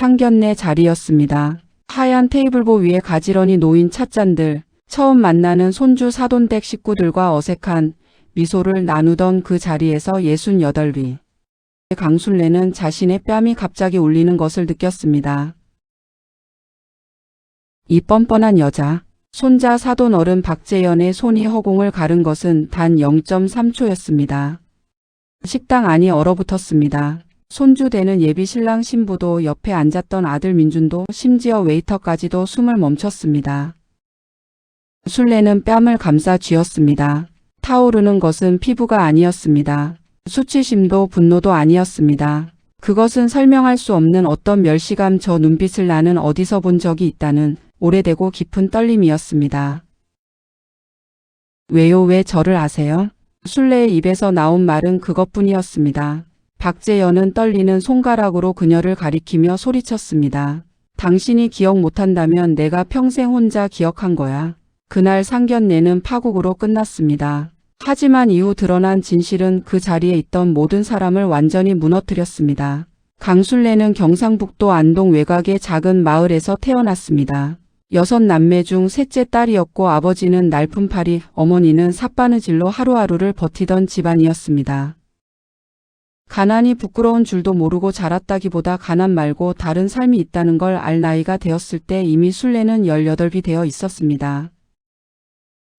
상견례 자리였습니다. 하얀 테이블보 위에 가지런히 놓인 찻잔들, 처음 만나는 손주 사돈댁 식구들과 어색한 미소를 나누던 그 자리에서 68위. 강술래는 자신의 뺨이 갑자기 울리는 것을 느꼈습니다. 이 뻔뻔한 여자. 손자 사돈 어른 박재현의 손이 허공을 가른 것은 단 0.3초였습니다. 식당 안이 얼어붙었습니다. 손주 되는 예비 신랑 신부도 옆에 앉았던 아들 민준도 심지어 웨이터까지도 숨을 멈췄습니다. 술래는 뺨을 감싸 쥐었습니다. 타오르는 것은 피부가 아니었습니다. 수치심도 분노도 아니었습니다. 그것은 설명할 수 없는 어떤 멸시감, 저 눈빛을 나는 어디서 본 적이 있다는 오래되고 깊은 떨림이었습니다. 왜요? 왜 저를 아세요? 술래의 입에서 나온 말은 그것뿐이었습니다. 박재현은 떨리는 손가락으로 그녀를 가리키며 소리쳤습니다. 당신이 기억 못한다면 내가 평생 혼자 기억한 거야. 그날 상견례는 파국으로 끝났습니다. 하지만 이후 드러난 진실은 그 자리에 있던 모든 사람을 완전히 무너뜨렸습니다. 강술래는 경상북도 안동 외곽의 작은 마을에서 태어났습니다. 6남매 중 셋째 딸이었고 아버지는 날품팔이, 어머니는 삿바느질로 하루하루를 버티던 집안이었습니다. 가난이 부끄러운 줄도 모르고 자랐다기보다 가난 말고 다른 삶이 있다는 걸 알 나이가 되었을 때 이미 술래는 18이 되어 있었습니다.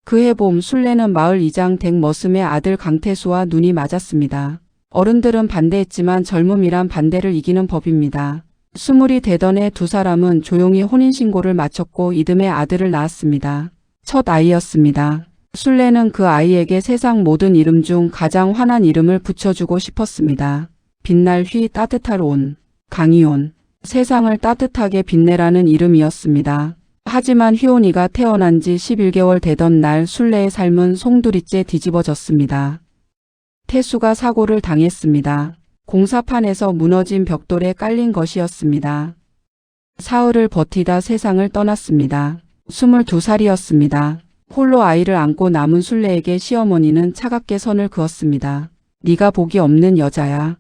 그해 봄 술래는 마을 이장 댁 머슴의 아들 강태수와 눈이 맞았습니다. 어른들은 반대했지만 젊음이란 반대를 이기는 법입니다. 20이 되던 해 두 사람은 조용히 혼인신고를 마쳤고 이듬해 아들을 낳았습니다. 첫 아이였습니다. 술래는 그 아이에게 세상 모든 이름 중 가장 환한 이름을 붙여주고 싶었습니다. 빛날 휘, 따뜻할 온, 강이온, 세상을 따뜻하게 빛내라는 이름이었습니다. 하지만 휘온이가 태어난 지 11개월 되던 날 술래의 삶은 송두리째 뒤집어졌습니다. 태수가 사고를 당했습니다. 공사판에서 무너진 벽돌에 깔린 것이었습니다. 사흘을 버티다 세상을 떠났습니다. 22살이었습니다. 홀로 아이를 안고 남은 술래에게 시어머니는 차갑게 선을 그었습니다. 네가 복이 없는 여자야.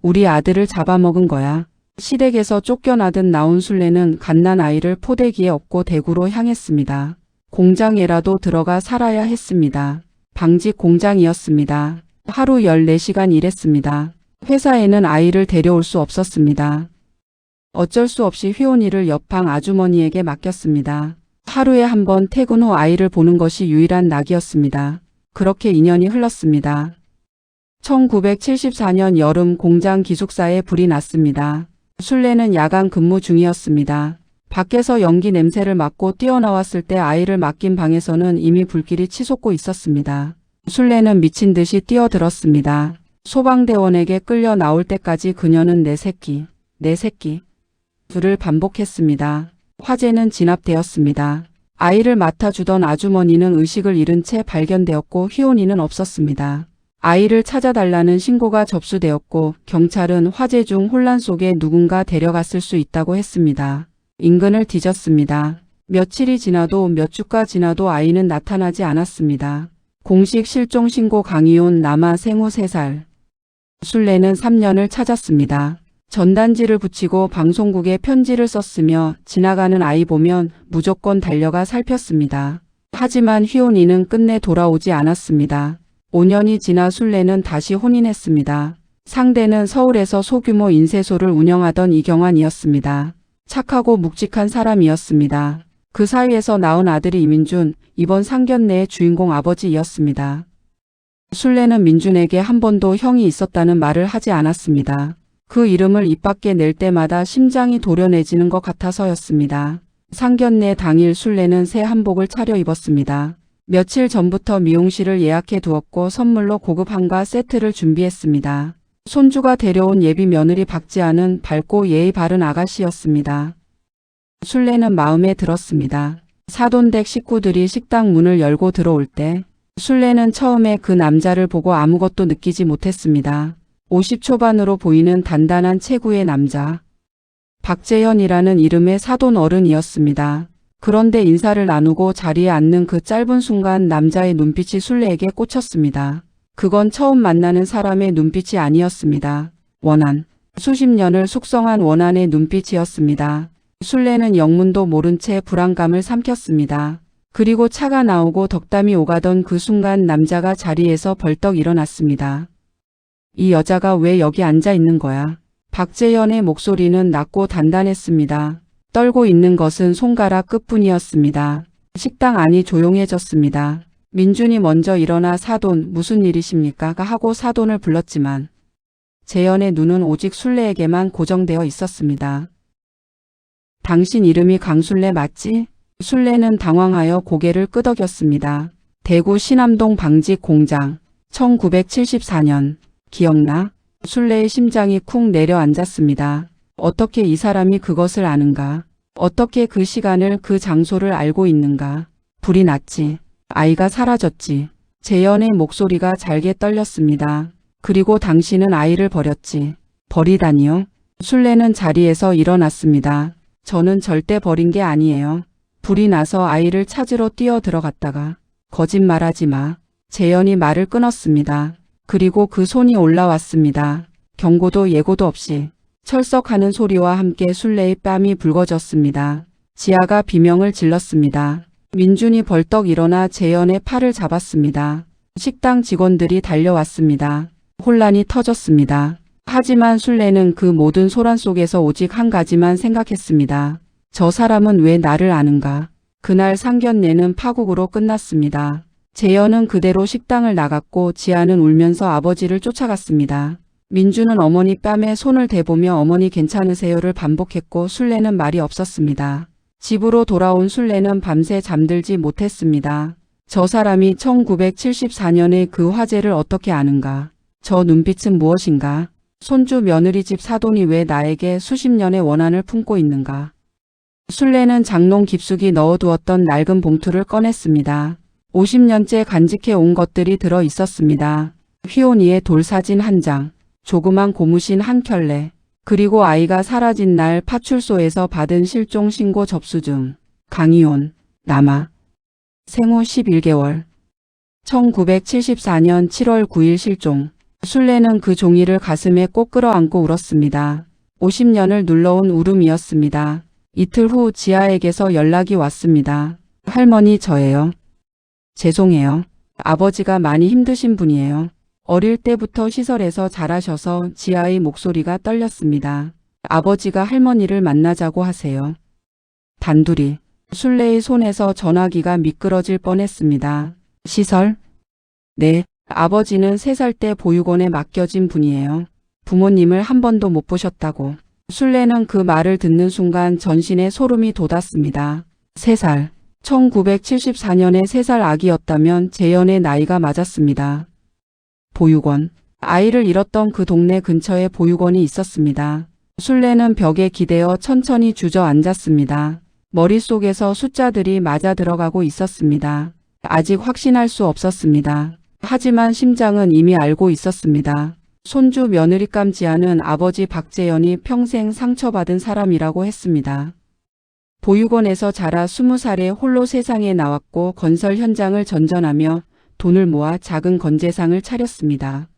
우리 아들을 잡아먹은 거야. 시댁에서 쫓겨나듯 나온 술래는 갓난 아이를 포대기에 업고 대구로 향했습니다. 공장에라도 들어가 살아야 했습니다. 방직 공장이었습니다. 하루 14시간 일했습니다. 회사에는 아이를 데려올 수 없었습니다. 어쩔 수 없이 휘온이를 옆방 아주머니에게 맡겼습니다. 하루에 한 번 퇴근 후 아이를 보는 것이 유일한 낙이었습니다. 그렇게 2년이 흘렀습니다. 1974년 여름 공장 기숙사에 불이 났습니다. 술래는 야간 근무 중이었습니다. 밖에서 연기 냄새를 맡고 뛰어나왔을 때 아이를 맡긴 방에서는 이미 불길이 치솟고 있었습니다. 술래는 미친 듯이 뛰어들었습니다. 소방대원에게 끌려 나올 때까지 그녀는 내 새끼 둘을 반복했습니다. 화재는 진압되었습니다. 아이를 맡아주던 아주머니는 의식을 잃은 채 발견되었고 휘온이는 없었습니다. 아이를 찾아달라는 신고가 접수되었고 경찰은 화재 중 혼란 속에 누군가 데려갔을 수 있다고 했습니다. 인근을 뒤졌습니다. 며칠이 지나도 몇 주가 지나도 아이는 나타나지 않았습니다. 공식 실종 신고 강이온 남아 생후 3살. 술래는 3년을 찾았습니다. 전단지를 붙이고 방송국에 편지를 썼으며 지나가는 아이 보면 무조건 달려가 살폈습니다. 하지만 휘온이는 끝내 돌아오지 않았습니다. 5년이 지나 술래는 다시 혼인했습니다. 상대는 서울에서 소규모 인쇄소를 운영하던 이경환이었습니다. 착하고 묵직한 사람이었습니다. 그 사이에서 낳은 아들이 이민준, 이번 상견례의 주인공 아버지였습니다. 술래는 민준에게 한 번도 형이 있었다는 말을 하지 않았습니다. 그 이름을 입 밖에 낼 때마다 심장이 도려내지는 것 같아서였습니다. 상견례 당일 술래는 새 한복을 차려입었습니다. 며칠 전부터 미용실을 예약해 두었고 선물로 고급 한가 세트를 준비했습니다. 손주가 데려온 예비 며느리 박지아는 밝고 예의 바른 아가씨였습니다. 술래는 마음에 들었습니다. 사돈댁 식구들이 식당 문을 열고 들어올 때 술래는 처음에 그 남자를 보고 아무것도 느끼지 못했습니다. 50 초반으로 보이는 단단한 체구의 남자. 박재현이라는 이름의 사돈 어른이었습니다. 그런데 인사를 나누고 자리에 앉는 그 짧은 순간 남자의 눈빛이 술래에게 꽂혔습니다. 그건 처음 만나는 사람의 눈빛이 아니었습니다. 원한, 수십 년을 숙성한 원한의 눈빛이었습니다. 술래는 영문도 모른 채 불안감을 삼켰습니다. 그리고 차가 나오고 덕담이 오가던 그 순간 남자가 자리에서 벌떡 일어났습니다. 이 여자가 왜 여기 앉아 있는 거야? 박재현의 목소리는 낮고 단단했습니다. 떨고 있는 것은 손가락 끝뿐이었습니다. 식당 안이 조용해졌습니다. 민준이 먼저 일어나 사돈 무슨 일이십니까? 하고 사돈을 불렀지만 재현의 눈은 오직 술래에게만 고정되어 있었습니다. 당신 이름이 강술래 맞지? 술래는 당황하여 고개를 끄덕였습니다. 대구 신암동 방직 공장 1974년 기억나? 술래의 심장이 쿵 내려앉았습니다. 어떻게 이 사람이 그것을 아는가? 어떻게 그 시간을 그 장소를 알고 있는가? 불이 났지. 아이가 사라졌지. 재현의 목소리가 잘게 떨렸습니다. 그리고 당신은 아이를 버렸지. 버리다니요? 술래는 자리에서 일어났습니다. 저는 절대 버린 게 아니에요. 불이 나서 아이를 찾으러 뛰어 들어갔다가. 거짓말하지 마. 재현이 말을 끊었습니다. 그리고 그 손이 올라왔습니다. 경고도 예고도 없이. 철썩하는 소리와 함께 술래의 뺨이 붉어졌습니다. 지아가 비명을 질렀습니다. 민준이 벌떡 일어나 재현의 팔을 잡았습니다. 식당 직원들이 달려왔습니다. 혼란이 터졌습니다. 하지만 술래는 그 모든 소란 속에서 오직 한 가지만 생각했습니다. 저 사람은 왜 나를 아는가? 그날 상견례는 파국으로 끝났습니다. 재현은 그대로 식당을 나갔고 지아는 울면서 아버지를 쫓아갔습니다. 민주는 어머니 뺨에 손을 대보며 어머니 괜찮으세요를 반복했고 술래는 말이 없었습니다. 집으로 돌아온 술래는 밤새 잠들지 못했습니다. 저 사람이 1974년의 그 화재를 어떻게 아는가? 저 눈빛은 무엇인가? 손주 며느리 집 사돈이 왜 나에게 수십 년의 원한을 품고 있는가? 술래는 장롱 깊숙이 넣어두었던 낡은 봉투를 꺼냈습니다. 50년째 간직해 온 것들이 들어 있었습니다. 휘온이의 돌사진 한 장, 조그만 고무신 한 켤레, 그리고 아이가 사라진 날 파출소에서 받은 실종 신고 접수증, 강희온, 남아, 생후 11개월, 1974년 7월 9일 실종. 술래는 그 종이를 가슴에 꼭 끌어안고 울었습니다. 50년을 눌러온 울음이었습니다. 이틀 후 지아에게서 연락이 왔습니다. 할머니 저예요. 죄송해요. 아버지가 많이 힘드신 분이에요. 어릴 때부터 시설에서 자라셔서 지아의 목소리가 떨렸습니다. 아버지가 할머니를 만나자고 하세요. 단둘이. 술래의 손에서 전화기가 미끄러질 뻔했습니다. 시설? 네. 아버지는 3살 때 보육원에 맡겨진 분이에요. 부모님을 한 번도 못 보셨다고. 술래는 그 말을 듣는 순간 전신에 소름이 돋았습니다. 3살. 1974년에 3살 아기였다면 재현의 나이가 맞았습니다. 보육원. 아이를 잃었던 그 동네 근처에 보육원이 있었습니다. 술래는 벽에 기대어 천천히 주저앉았습니다. 머릿속에서 숫자들이 맞아 들어가고 있었습니다. 아직 확신할 수 없었습니다. 하지만 심장은 이미 알고 있었습니다. 손주 며느리감 지아는 아버지 박재현이 평생 상처받은 사람이라고 했습니다. 보육원에서 자라 20살에 홀로 세상에 나왔고 건설 현장을 전전하며 돈을 모아 작은 건재상을 차렸습니다.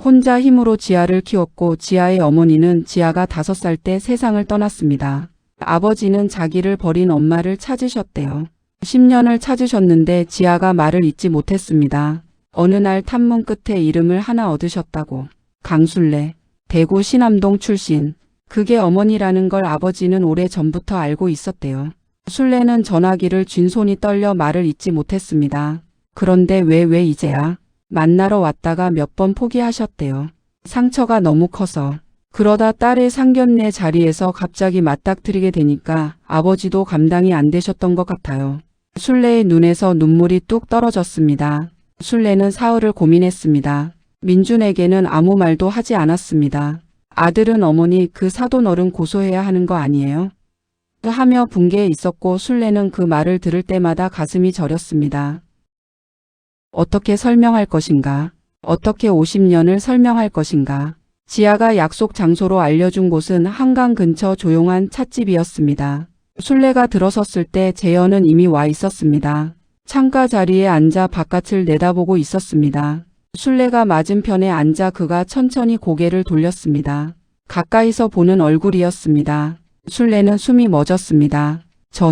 혼자 힘으로 지아를 키웠고 지아의 어머니는 지아가 5살 때 세상을 떠났습니다. 아버지는 자기를 버린 엄마를 찾으셨대요. 10년을 찾으셨는데 지아가 말을 잇지 못했습니다. 어느 날 탐문 끝에 이름을 하나 얻으셨다고. 강술래. 대구 신암동 출신. 그게 어머니라는 걸 아버지는 오래 전부터 알고 있었대요. 술래는 전화기를 쥔 손이 떨려 말을 잇지 못했습니다. 그런데 왜 이제야? 만나러 왔다가 몇 번 포기하셨대요. 상처가 너무 커서. 그러다 딸의 상견례 자리에서 갑자기 맞닥뜨리게 되니까 아버지도 감당이 안 되셨던 것 같아요. 술래의 눈에서 눈물이 뚝 떨어졌습니다. 술래는 사흘을 고민했습니다. 민준에게는 아무 말도 하지 않았습니다. 아들은 어머니 그 사돈 어른 고소해야 하는 거 아니에요? 하며 분개해 있었고 술래는 그 말을 들을 때마다 가슴이 저렸습니다. 어떻게 설명할 것인가? 어떻게 50년을 설명할 것인가? 지아가 약속 장소로 알려준 곳은 한강 근처 조용한 찻집이었습니다. 술래가 들어섰을 때 재현은 이미 와 있었습니다. 창가 자리에 앉아 바깥을 내다보고 있었습니다. 술래가 맞은편에 앉아 그가 천천히 고개를 돌렸습니다. 가까이서 보는 얼굴이었습니다. 술래는 숨이 멎었습니다. 저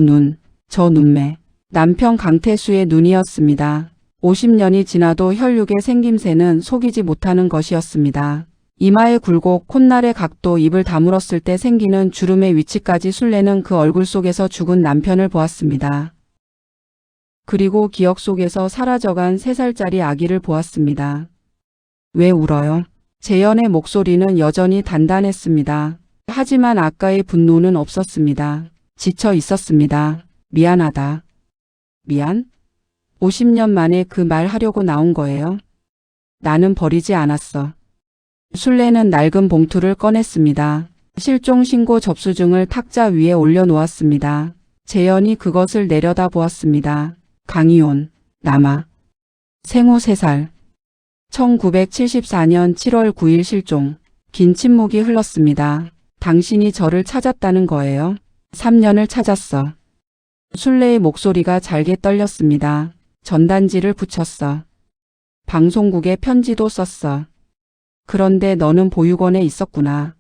눈매. 남편 강태수의 눈이었습니다. 50년이 지나도 혈육의 생김새는 속이지 못하는 것이었습니다. 이마의 굴곡, 콧날의 각도, 입을 다물었을 때 생기는 주름의 위치까지 술래는 그 얼굴 속에서 죽은 남편을 보았습니다. 그리고 기억 속에서 사라져간 3살짜리 아기를 보았습니다. 왜 울어요? 재현의 목소리는 여전히 단단했습니다. 하지만 아까의 분노는 없었습니다. 지쳐 있었습니다. 미안하다. 미안? 50년 만에 그 말 하려고 나온 거예요? 나는 버리지 않았어. 술래는 낡은 봉투를 꺼냈습니다. 실종 신고 접수증을 탁자 위에 올려놓았습니다. 재현이 그것을 내려다 보았습니다. 강희온, 남아. 생후 3살. 1974년 7월 9일 실종. 긴 침묵이 흘렀습니다. 당신이 저를 찾았다는 거예요? 3년을 찾았어. 술래의 목소리가 잘게 떨렸습니다. 전단지를 붙였어. 방송국에 편지도 썼어. 그런데 너는 보육원에 있었구나.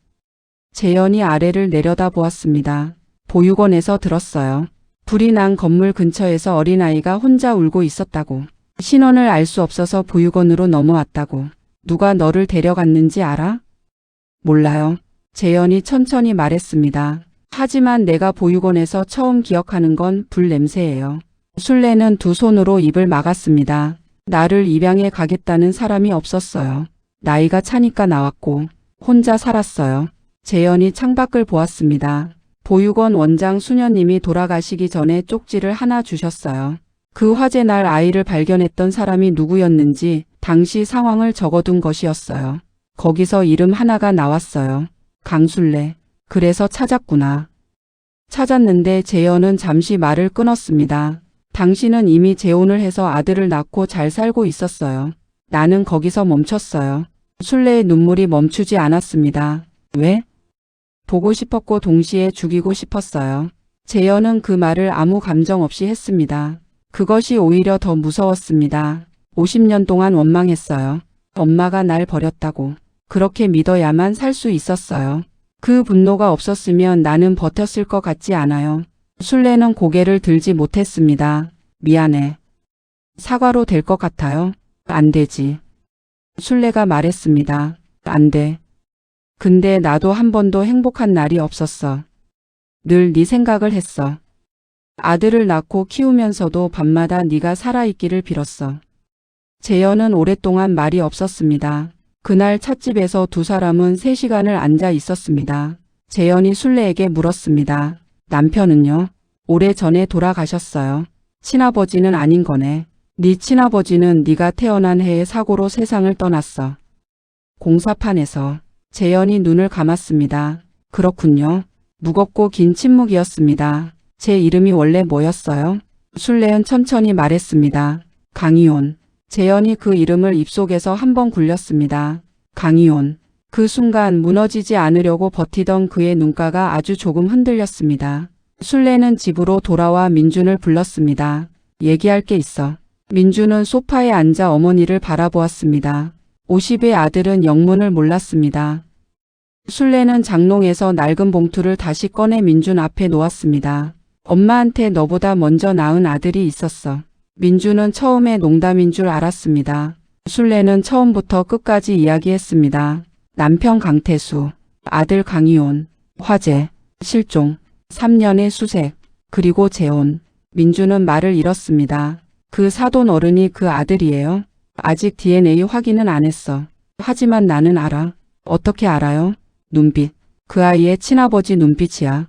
재현이 아래를 내려다 보았습니다. 보육원에서 들었어요. 불이 난 건물 근처에서 어린아이가 혼자 울고 있었다고. 신원을 알 수 없어서 보육원으로 넘어왔다고. 누가 너를 데려갔는지 알아? 몰라요. 재현이 천천히 말했습니다. 하지만 내가 보육원에서 처음 기억하는 건 불 냄새예요. 술래는 두 손으로 입을 막았습니다. 나를 입양해 가겠다는 사람이 없었어요. 나이가 차니까 나왔고 혼자 살았어요. 재현이 창밖을 보았습니다. 보육원 원장 수녀님이 돌아가시기 전에 쪽지를 하나 주셨어요. 그 화재 날 아이를 발견했던 사람이 누구였는지 당시 상황을 적어둔 것이었어요. 거기서 이름 하나가 나왔어요. 강술래. 그래서 찾았구나. 찾았는데 재현은 잠시 말을 끊었습니다. 당신은 이미 재혼을 해서 아들을 낳고 잘 살고 있었어요. 나는 거기서 멈췄어요. 술래의 눈물이 멈추지 않았습니다. 왜? 보고 싶었고 동시에 죽이고 싶었어요. 재현은 그 말을 아무 감정 없이 했습니다. 그것이 오히려 더 무서웠습니다. 50년 동안 원망했어요. 엄마가 날 버렸다고. 그렇게 믿어야만 살 수 있었어요. 그 분노가 없었으면 나는 버텼을 것 같지 않아요. 술래는 고개를 들지 못했습니다. 미안해. 사과로 될 것 같아요? 안 되지. 술래가 말했습니다. 안 돼. 근데 나도 한 번도 행복한 날이 없었어. 늘 네 생각을 했어. 아들을 낳고 키우면서도 밤마다 네가 살아있기를 빌었어. 재현은 오랫동안 말이 없었습니다. 그날 찻집에서 두 사람은 3시간을 앉아 있었습니다. 재현이 술래에게 물었습니다. 남편은요? 오래전에 돌아가셨어요. 친아버지는 아닌 거네. 네 친아버지는 네가 태어난 해에 사고로 세상을 떠났어. 공사판에서. 재현이 눈을 감았습니다. 그렇군요. 무겁고 긴 침묵이었습니다. 제 이름이 원래 뭐였어요? 술래는 천천히 말했습니다. 강희온. 재현이 그 이름을 입속에서 한번 굴렸습니다. 강희온. 그 순간 무너지지 않으려고 버티던 그의 눈가가 아주 조금 흔들렸습니다. 술래는 집으로 돌아와 민준을 불렀습니다. 얘기할 게 있어. 민준은 소파에 앉아 어머니를 바라보았습니다. 50의 아들은 영문을 몰랐습니다. 술래는 장롱에서 낡은 봉투를 다시 꺼내 민준 앞에 놓았습니다. 엄마한테 너보다 먼저 낳은 아들이 있었어. 민준은 처음에 농담인 줄 알았습니다. 술래는 처음부터 끝까지 이야기했습니다. 남편 강태수, 아들 강희온, 화재, 실종, 3년의 수색, 그리고 재혼. 민준은 말을 잃었습니다. 그 사돈 어른이 그 아들이에요? 아직 DNA 확인은 안 했어. 하지만 나는 알아. 어떻게 알아요? 눈빛. 그 아이의 친아버지 눈빛이야.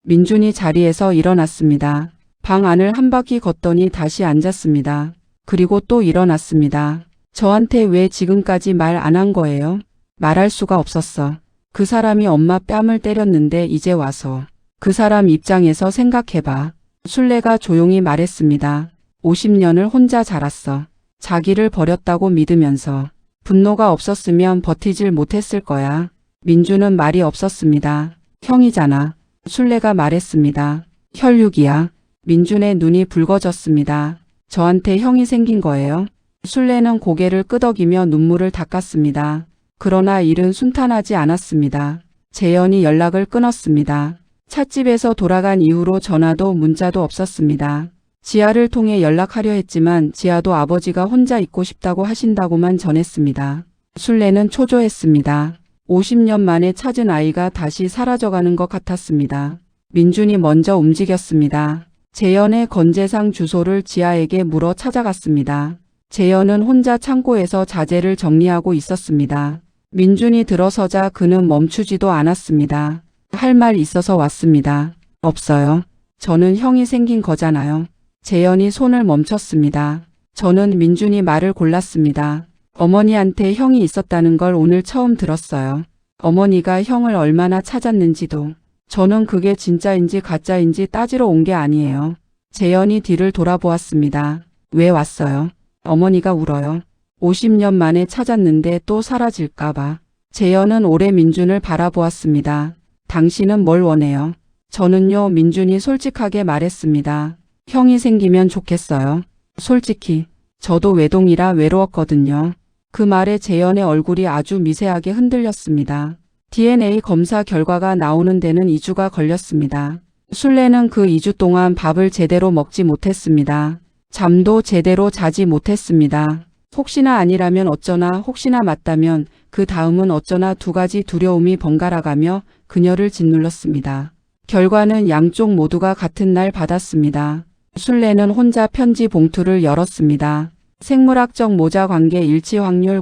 민준이 자리에서 일어났습니다. 방 안을 한 바퀴 걷더니 다시 앉았습니다. 그리고 또 일어났습니다. 저한테 왜 지금까지 말 안 한 거예요? 말할 수가 없었어. 그 사람이 엄마 뺨을 때렸는데 이제 와서. 그 사람 입장에서 생각해봐. 술래가 조용히 말했습니다. 50년을 혼자 자랐어. 자기를 버렸다고 믿으면서. 분노가 없었으면 버티질 못했을 거야. 민준은 말이 없었습니다. 형이잖아. 술래가 말했습니다. 혈육이야. 민준의 눈이 붉어졌습니다. 저한테 형이 생긴 거예요? 순례는 고개를 끄덕이며 눈물을 닦았습니다. 그러나 일은 순탄하지 않았습니다. 재현이 연락을 끊었습니다. 찻집에서 돌아간 이후로 전화도 문자도 없었습니다. 지아를 통해 연락하려 했지만 지아도 아버지가 혼자 있고 싶다고 하신다고만 전했습니다. 순례는 초조했습니다. 50년 만에 찾은 아이가 다시 사라져가는 것 같았습니다. 민준이 먼저 움직였습니다. 재현의 건재상 주소를 지아에게 물어 찾아갔습니다. 재현은 혼자 창고에서 자재를 정리하고 있었습니다. 민준이 들어서자 그는 멈추지도 않았습니다. 할 말 있어서 왔습니다. 없어요. 저는 형이 생긴 거잖아요. 재현이 손을 멈췄습니다. 저는 민준이 말을 골랐습니다. 어머니한테 형이 있었다는 걸 오늘 처음 들었어요. 어머니가 형을 얼마나 찾았는지도. 저는 그게 진짜인지 가짜인지 따지러 온 게 아니에요. 재현이 뒤를 돌아보았습니다. 왜 왔어요? 어머니가 울어요. 50년 만에 찾았는데 또 사라질까봐. 재현은 오래 민준을 바라보았습니다. 당신은 뭘 원해요? 저는요, 민준이 솔직하게 말했습니다. 형이 생기면 좋겠어요. 솔직히 저도 외동이라 외로웠거든요. 그 말에 재현의 얼굴이 아주 미세하게 흔들렸습니다. DNA 검사 결과가 나오는 데는 2주가 걸렸습니다. 순례는 그 2주 동안 밥을 제대로 먹지 못했습니다. 잠도 제대로 자지 못했습니다. 혹시나 아니라면 어쩌나, 혹시나 맞다면 그 다음은 어쩌나, 두 가지 두려움이 번갈아가며 그녀를 짓눌렀습니다. 결과는 양쪽 모두가 같은 날 받았습니다. 순례는 혼자 편지 봉투를 열었습니다. 생물학적 모자 관계 일치 확률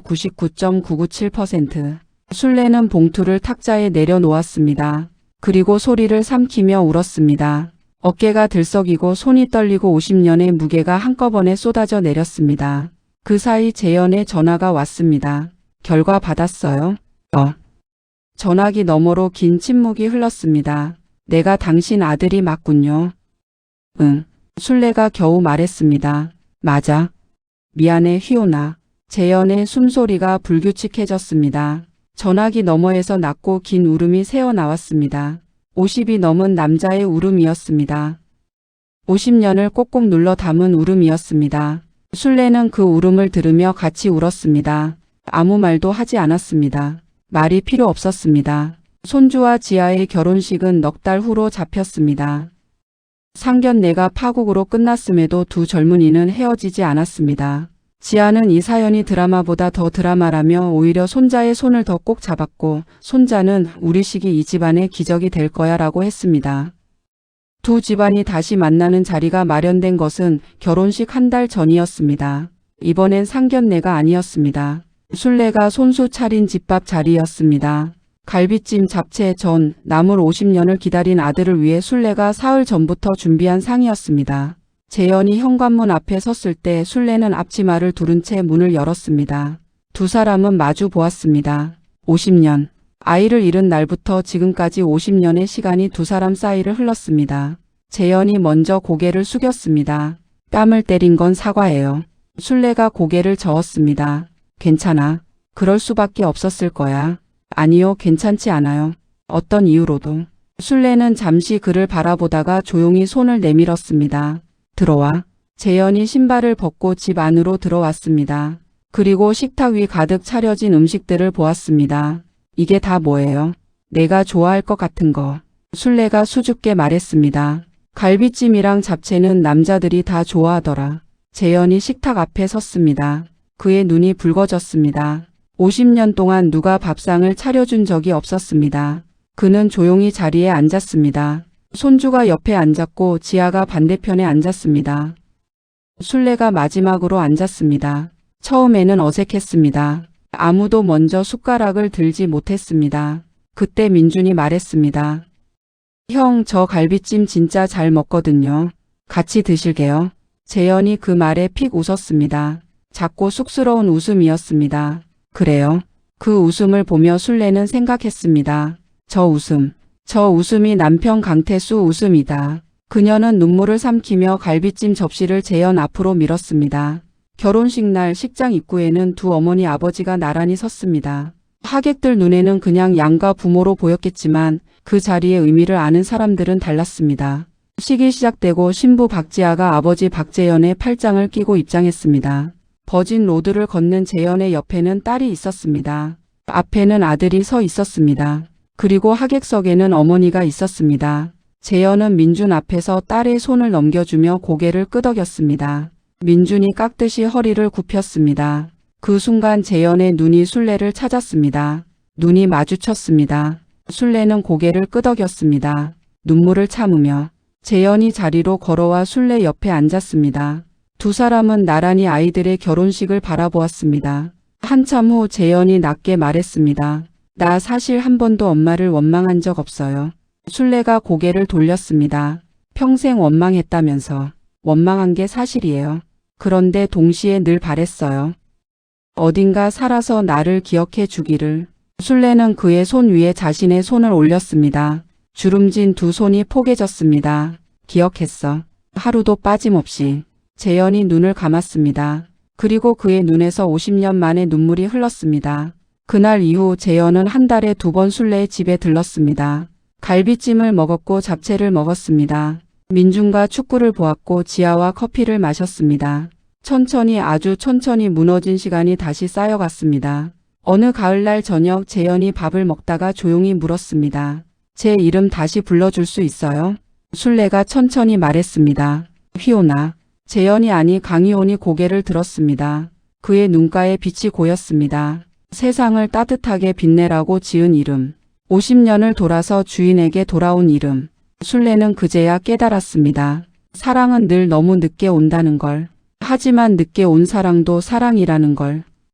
99.997%. 순례는 봉투를 탁자에 내려놓았습니다. 그리고 소리를 삼키며 울었습니다. 어깨가 들썩이고 손이 떨리고 50년의 무게가 한꺼번에 쏟아져 내렸습니다. 그 사이 재현의 전화가 왔습니다. 결과 받았어요? 전화기 너머로 긴 침묵이 흘렀습니다. 내가 당신 아들이 맞군요. 응. 순례가 겨우 말했습니다. 맞아. 미안해 휘오나. 재현의 숨소리가 불규칙해졌습니다. 전화기 너머에서 낮고 긴 울음이 새어나왔습니다. 50이 넘은 남자의 울음이었습니다. 50년을 꼭꼭 눌러 담은 울음이었습니다. 순례는 그 울음을 들으며 같이 울었습니다. 아무 말도 하지 않았습니다. 말이 필요 없었습니다. 손주와 지아의 결혼식은 넉 달 후로 잡혔습니다. 상견례가 파국으로 끝났음에도 두 젊은이는 헤어지지 않았습니다. 지아는 이 사연이 드라마보다 더 드라마라며 오히려 손자의 손을 더 꼭 잡았고 손자는 우리 식이 이 집안의 기적이 될 거야 라고 했습니다. 두 집안이 다시 만나는 자리가 마련된 것은 결혼식 한 달 전이었습니다. 이번엔 상견례가 아니었습니다. 순례가 손수 차린 집밥 자리였습니다. 갈비찜, 잡채, 전, 나물 50년을 기다린 아들을 위해 순례가 사흘 전부터 준비한 상이었습니다. 재현이 현관문 앞에 섰을 때 순례는 앞치마를 두른 채 문을 열었습니다. 두 사람은 마주 보았습니다. 50년. 아이를 잃은 날부터 지금까지 50년의 시간이 두 사람 사이를 흘렀습니다. 재현이 먼저 고개를 숙였습니다. 뺨을 때린 건 사과예요. 순례가 고개를 저었습니다. 괜찮아. 그럴 수밖에 없었을 거야. 아니요, 괜찮지 않아요. 어떤 이유로도. 순례는 잠시 그를 바라보다가 조용히 손을 내밀었습니다. 들어와. 재현이 신발을 벗고 집 안으로 들어왔습니다. 그리고 식탁 위 가득 차려진 음식들을 보았습니다. 이게 다 뭐예요? 내가 좋아할 것 같은 거. 순례가 수줍게 말했습니다. 갈비찜이랑 잡채는 남자들이 다 좋아하더라. 재현이 식탁 앞에 섰습니다. 그의 눈이 붉어졌습니다. 50년 동안 누가 밥상을 차려준 적이 없었습니다. 그는 조용히 자리에 앉았습니다. 손주가 옆에 앉았고 지아가 반대편에 앉았습니다. 순례가 마지막으로 앉았습니다. 처음에는 어색했습니다. 아무도 먼저 숟가락을 들지 못했습니다. 그때 민준이 말했습니다. 형, 저 갈비찜 진짜 잘 먹거든요. 같이 드실게요. 재현이 그 말에 픽 웃었습니다. 작고 쑥스러운 웃음이었습니다. 그래요? 그 웃음을 보며 순례는 생각했습니다. 저 웃음이 남편 강태수 웃음이다. 그녀는 눈물을 삼키며 갈비찜 접시를 재현 앞으로 밀었습니다. 결혼식 날 식장 입구에는 두 어머니 아버지가 나란히 섰습니다. 하객들 눈에는 그냥 양가 부모로 보였겠지만 그 자리의 의미를 아는 사람들은 달랐습니다. 식이 시작되고 신부 박지아가 아버지 박재현의 팔짱을 끼고 입장했습니다. 버진 로드를 걷는 재현의 옆에는 딸이 있었습니다. 앞에는 아들이 서 있었습니다. 그리고 하객석에는 어머니가 있었습니다. 재현은 민준 앞에서 딸의 손을 넘겨주며 고개를 끄덕였습니다. 민준이 깍듯이 허리를 굽혔습니다. 그 순간 재현의 눈이 순례를 찾았습니다. 눈이 마주쳤습니다. 순례는 고개를 끄덕였습니다. 눈물을 참으며 재현이 자리로 걸어와 순례 옆에 앉았습니다. 두 사람은 나란히 아이들의 결혼식을 바라보았습니다. 한참 후 재현이 낮게 말했습니다. 나 사실 한 번도 엄마를 원망한 적 없어요. 순례가 고개를 돌렸습니다. 평생 원망했다면서. 원망한 게 사실이에요. 그런데 동시에 늘 바랬어요. 어딘가 살아서 나를 기억해 주기를. 순례는 그의 손 위에 자신의 손을 올렸습니다. 주름진 두 손이 포개졌습니다. 기억했어. 하루도 빠짐없이. 재현이 눈을 감았습니다. 그리고 그의 눈에서 50년 만에 눈물이 흘렀습니다. 그날 이후 재현은 한 달에 2번 순례의 집에 들렀습니다. 갈비찜을 먹었고 잡채를 먹었습니다. 민준과 축구를 보았고 지아와 커피를 마셨습니다. 천천히 아주 천천히 무너진 시간이 다시 쌓여갔습니다. 어느 가을날 저녁 재현이 밥을 먹다가 조용히 물었습니다. 제 이름 다시 불러줄 수 있어요? 순례가 천천히 말했습니다. 휘오나. 재현이 아니 강희온이 고개를 들었습니다. 그의 눈가에 빛이 고였습니다. 세상을 따뜻하게 빛내라고 지은 이름. 50년을 돌아서 주인에게 돌아온 이름. 순례는 그제야 깨달았습니다. 사랑은 늘 너무 늦게 온다는 걸. 하지만 늦게 온 사랑도 사랑이라는 걸.